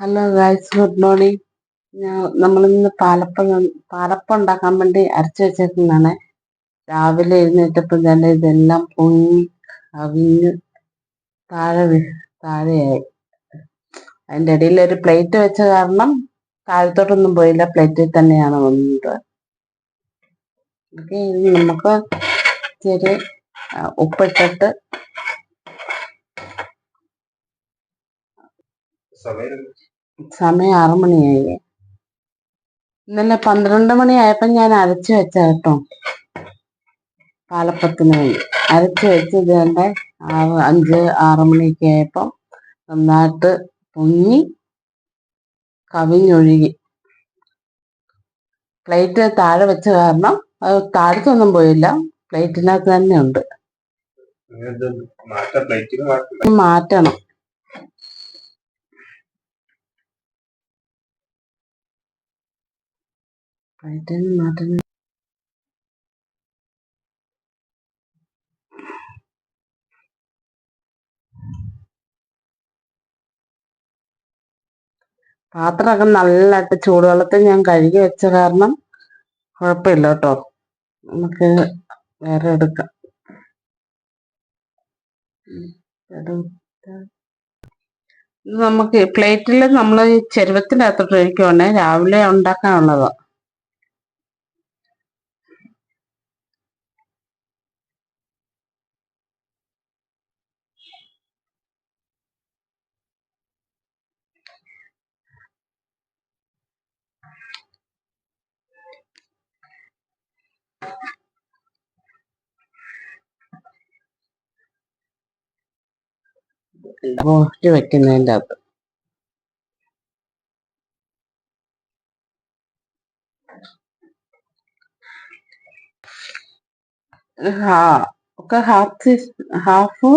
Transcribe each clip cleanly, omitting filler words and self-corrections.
Hello guys, good morning. നമ്മളിന്ന് പാലപ്പം ഉണ്ടാക്കാൻ വേണ്ടി അരച്ചു വെച്ചേക്കുന്നതാണ്. രാവിലെ എഴുന്നേറ്റപ്പോൾ തന്നെ ഇതെല്ലാം പൊങ്ങി കവിഞ്ഞ് താഴെയായി. അതിൻ്റെ ഇടയിൽ ഒരു പ്ലേറ്റ് വെച്ച കാരണം താഴത്തോട്ടൊന്നും പോയില്ല, പ്ലേറ്റിൽ തന്നെയാണ് വന്നത്. നമുക്ക് ചെറിയ ഉപ്പിട്ടിട്ട് സമയം 6 മണിയായി. ഇന്നലെ 12 മണിയായപ്പോൾ ഞാൻ അരച്ചു വെച്ച കേട്ടോ, പാലപ്പത്തിന് വേണ്ടി അരച്ചു വെച്ചത്. എൻ്റെ 5-6 മണിയൊക്കെ ആയപ്പം നന്നായിട്ട് പൊങ്ങി കവിഞ്ഞൊഴുകി. പ്ലേറ്റ് താഴെ വെച്ച കാരണം അത് താഴത്തൊന്നും പോയില്ല, പ്ലേറ്റിനകത്ത് തന്നെ ഉണ്ട്. മാറ്റണം. പ്ലേറ്റിന് മാറ്റണം. പാത്രമൊക്കെ നല്ലതായിട്ട് ചൂടുവെള്ളത്തിൽ ഞാൻ കഴുകി വെച്ച കാരണം കുഴപ്പമില്ല കേട്ടോ. നമുക്ക് വേറെ എടുക്കാം. നമുക്ക് പ്ലേറ്റിൽ നമ്മൾ ചെരുവത്തിനകത്തോട്ട് ഒഴിക്കുവാണേ, രാവിലെ ഉണ്ടാക്കാനുള്ളത്. റോസ്റ്റ് വെക്കുന്നതിൻ്റെ അകത്ത് ഹാഫ്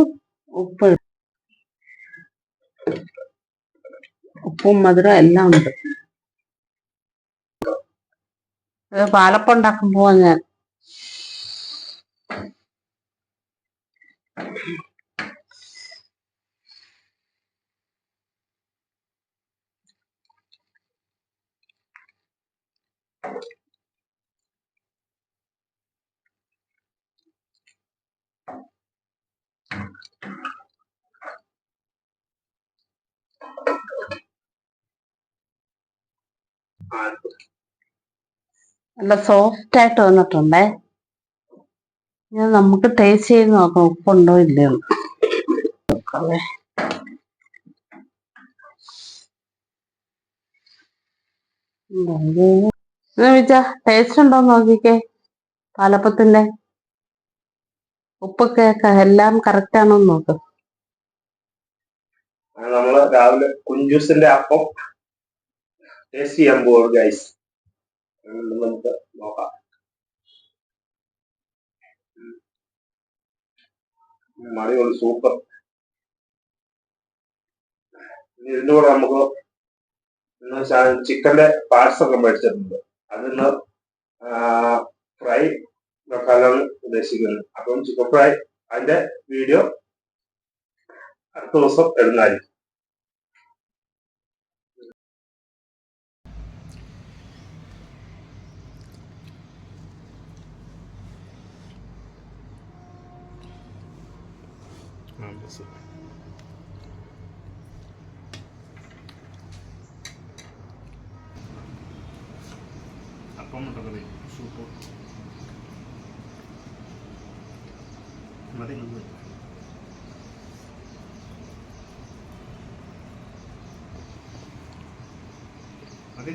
ഉപ്പും മധുരം എല്ലാം ഉണ്ട്. പാലപ്പം ഉണ്ടാക്കുമ്പോ ഞാൻ നല്ല സോഫ്റ്റ് ആയിട്ട് വന്നിട്ടുണ്ടേ. ഞാൻ നമുക്ക് ടേസ്റ്റ് ചെയ്ത് നോക്കാം, ഉപ്പുണ്ടോ ഇല്ലയോ. ടേസ്റ്റ് ഉണ്ടോ നോക്കിക്കേ. പാലപ്പത്തിന്റെ ഉപ്പൊക്കെ എല്ലാം കറക്റ്റ് ആണോ നോക്ക്. നമ്മള് രാവിലെ കുഞ്ചൂസിന്റെ അപ്പം ടേസ്റ്റ് ചെയ്യാൻ പോകും ഗൈസ്. നമുക്ക് നോക്കാം. അടിപൊളി, സൂപ്പർ. ഇതിന്റെ കൂടെ നമുക്ക് ചിക്കന്റെ പാർട്സ് ഒക്കെ മേടിച്ചിട്ടുണ്ട്. അതിന് ഫ്രൈ വെക്കാനാണ് ഉദ്ദേശിക്കുന്നത്. അപ്പം ചിക്കൻ ഫ്രൈ അതിന്റെ വീഡിയോ അടുത്ത ദിവസം ഇടുന്നതായിരിക്കും. അപ്പം മുട്ടക്കറി സൂപ്പർ. മതി മതി.